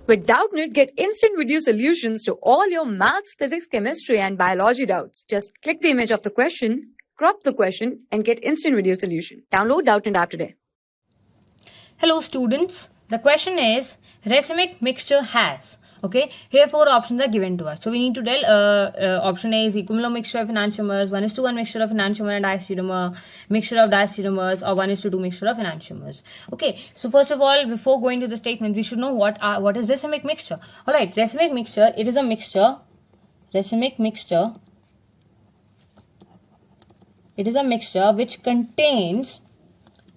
With Doubtnut, get instant video solutions to all your maths, physics, chemistry, and biology doubts. Just click the image of the question, crop the question, and get instant video solution. Download Doubtnut app today. Hello students, the question is Racemic mixture has. Okay, here 4 options are given to us. So we need to tell option A is equivalent mixture of enantiomers, 1:1 mixture of enantiomer and diastereomer, mixture of diastereomers, or 1:2 mixture of enantiomers. Okay, so first of all, before going to the statement, we should know what is racemic mixture. Alright, racemic mixture, it is a mixture. Racemic mixture, it is a mixture which contains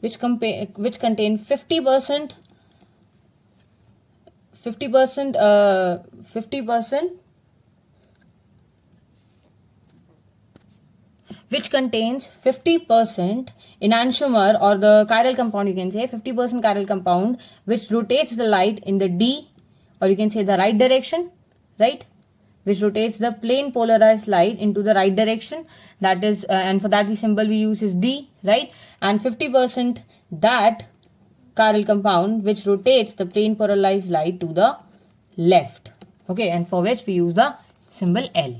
50% 50% which contains 50% enantiomer, or the chiral compound, you can say 50% chiral compound, which rotates the light in the D, or you can say the right direction, right, which rotates the plane polarized light into the right direction. That is and for that the symbol we use is D, right, and 50% that chiral compound which rotates the plane polarized light to the left. Okay, and for which we use the symbol L.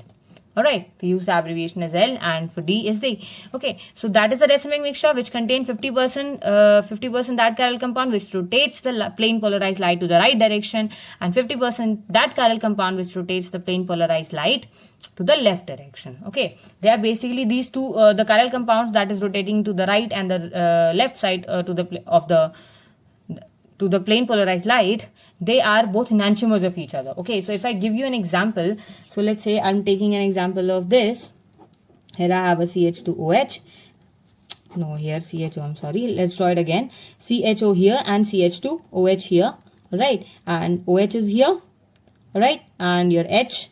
Alright, we use the abbreviation as L, and for D is D. Okay, so that is a racemic mixture which contains 50% that chiral compound which rotates the plane polarized light to the right direction, and 50% that chiral compound which rotates the plane polarized light to the left direction. Okay, they are basically these two the chiral compounds that is rotating to the right and the left side to the plane polarized light. They are both enantiomers of each other. Okay, so if I give you an example, so let's say I'm taking an example of this. Here I have a CH2OH. No, here CHO, I'm sorry. Let's draw it again. CHO here and CH2OH here. Alright, and OH is here. Alright, and your H,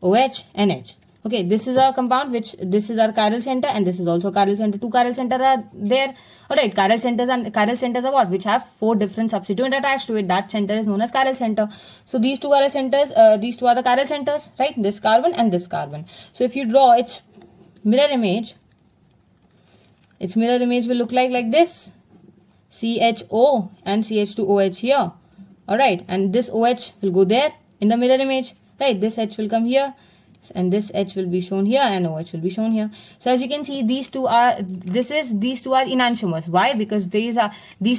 OH, and H. Okay, this is a compound which, this is our chiral center, and this is also chiral center. 2 chiral centers are there. Alright, chiral centers are what? Which have 4 different substituents attached to it. That center is known as chiral center. So these 2 chiral centers, these 2 are the chiral centers, right? This carbon and this carbon. So if you draw its mirror image will look like this. CHO and CH2OH here. Alright, and this OH will go there in the mirror image. Right, this H will come here, and this H will be shown here, and OH will be shown here. So as you can see, these two are enantiomers. Why? Because these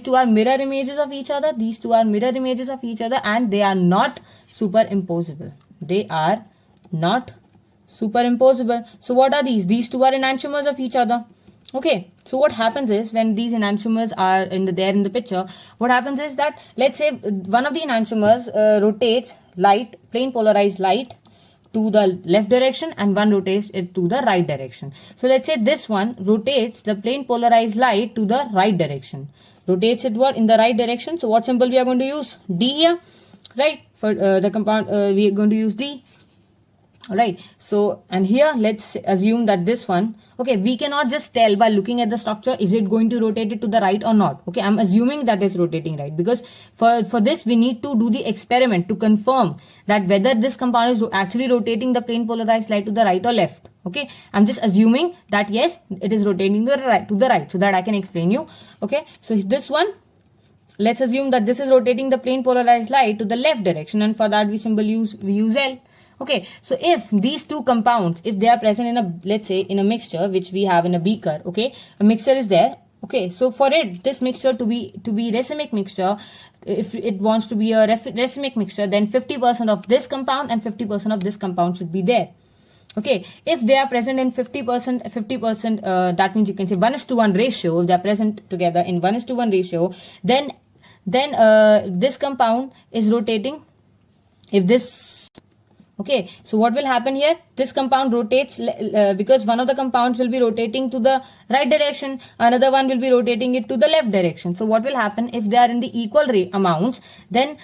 two are mirror images of each other. These two are mirror images of each other, and they are not superimposable. They are not superimposable. So what are these? These two are enantiomers of each other. Okay, so what happens is, when these enantiomers are there in the picture, what happens is that, let's say one of the enantiomers rotates plane polarized light to the left direction, and one rotates it to the right direction. So let's say this one rotates the plane polarized light to the right direction. Rotates it what? In the right direction. So what symbol we are going to use? D here, right? For the compound we are going to use D. Alright, so and here let's assume that this one, okay, we cannot just tell by looking at the structure is it going to rotate it to the right or not. Okay, I'm assuming that it's rotating right, because for this we need to do the experiment to confirm that whether this compound is actually rotating the plane polarized light to the right or left. Okay, I'm just assuming that yes, it is rotating to the right so that I can explain you. Okay, so this one, let's assume that this is rotating the plane polarized light to the left direction, and for that we use L. Okay, so if these two compounds, if they are present in a, let's say in a mixture which we have in a beaker, okay, a mixture is there. Okay, so for this mixture to be racemic mixture, if it wants to be a racemic mixture, then 50% of this compound and 50% of this compound should be there. Okay, if they are present in 50%, that means you can say 1:1 ratio. If they are present together in 1:1 ratio, then this compound is rotating. If this, okay, so what will happen here? This compound rotates because one of the compounds will be rotating to the right direction, another one will be rotating it to the left direction. So what will happen if they are in the equal amounts? Then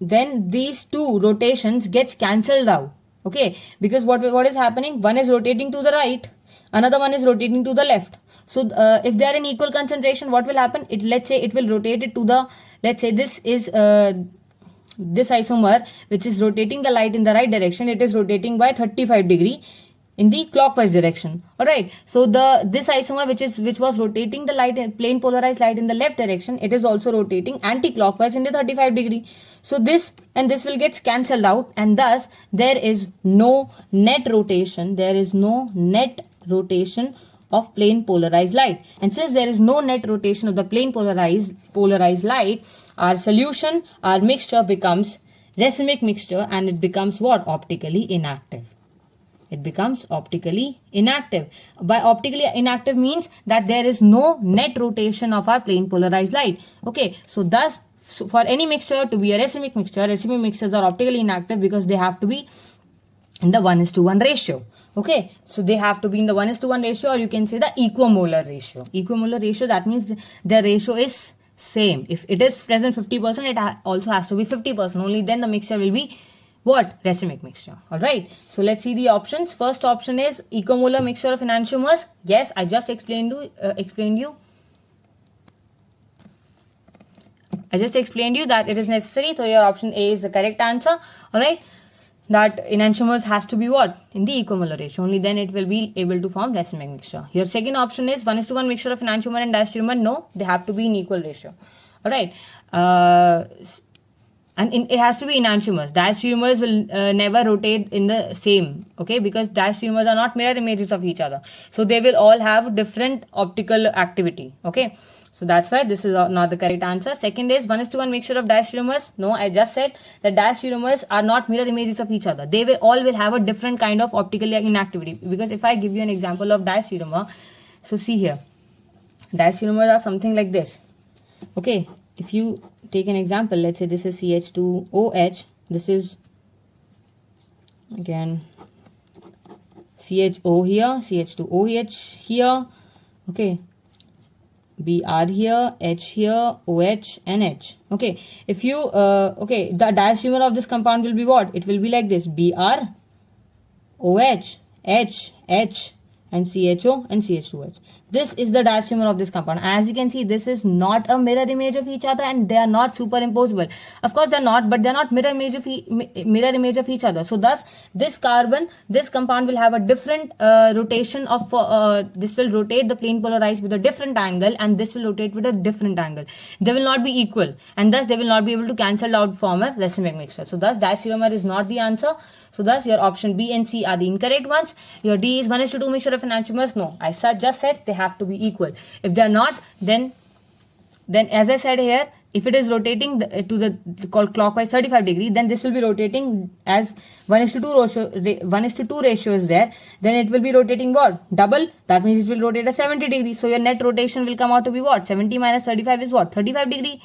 then these two rotations gets cancelled out. Okay, because what is happening? One is rotating to the right, another one is rotating to the left. So if they are in equal concentration, what will happen? Let's say it will rotate it to the, let's say this is this isomer which is rotating the light in the right direction, it is rotating by 35 degree. in the clockwise direction. Alright, so this isomer which was rotating the light, plane polarized light in the left direction, it is also rotating anti-clockwise in the 35 degree. So this and this will get cancelled out, and thus there is no net rotation. There is no net rotation of plane polarized light. And since there is no net rotation of the plane polarized light, our solution, our mixture becomes racemic mixture, and it becomes what? Optically inactive. It becomes optically inactive. By optically inactive means that there is no net rotation of our plane polarized light. Okay, so thus for any mixture to be a racemic mixtures are optically inactive because they have to be in the 1:1 ratio. Okay, so they have to be in the 1:1 ratio, or you can say the equimolar ratio. Equimolar ratio, that means the ratio is same. If it is present 50%, it also has to be 50%. Only then the mixture will be what? Racemic mixture. Alright, so let's see the options. First option is equimolar mixture of enantiomers. Yes, I just explained you. I just explained you that it is necessary. So your option A is the correct answer. Alright, that enantiomers has to be what? In the equimolar ratio. Only then it will be able to form racemic mixture. Your second option is 1:1 mixture of enantiomer and diastereomer. No, they have to be in equal ratio. Alright. And it has to be enantiomers. Diastereomers will never rotate in the same, okay, because diastereomers are not mirror images of each other. So they will all have different optical activity, okay. So that's why this is not the correct answer. Second is 1:1 mixture of diastereomers. No, I just said that diastereomers are not mirror images of each other. They will all have a different kind of optical inactivity. Because if I give you an example of diastereomer, so see here, diastereomers are something like this, okay. If you take an example, let's say this is CH2OH, this is again CHO here, CH2OH here, okay, Br here, H here, OH and H. Okay, if you okay, the diastereomer of this compound will be what? It will be like this: Br, OH, H, H, and CHO and CH2H. This is the diastereomer of this compound. As you can see, this is not a mirror image of each other, and they are not superimposable. Of course, they're not, but they're not mirror image of each other. So thus, this compound will have a different rotation of. This will rotate the plane polarized with a different angle, and this will rotate with a different angle. They will not be equal, and thus they will not be able to cancel out, form a racemic mixture. So thus, diastereomer is not the answer. So thus, your option B and C are the incorrect ones. Your D is 1:2 mixture of enantiomers. No, I just said they have to be equal. If they are not, then as I said here, if it is rotating to the clockwise 35 degree, then this will be rotating as 1:2 ratio is there. Then it will be rotating what? Double. That means it will rotate at 70 degree. So your net rotation will come out to be what? 70 minus 35 is what? 35 degree.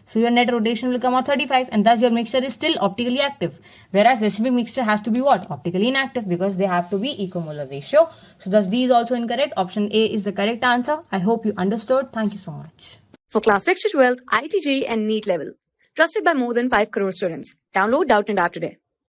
So your net rotation will come out 35, and thus your mixture is still optically active. Whereas racemic mixture has to be what? Optically inactive, because they have to be equimolar ratio. So thus D is also incorrect. Option A is the correct answer. I hope you understood. Thank you so much. For class 6 to 12, IIT JEE and NEET level. Trusted by more than 5 crore students. Download Doubtnut app today.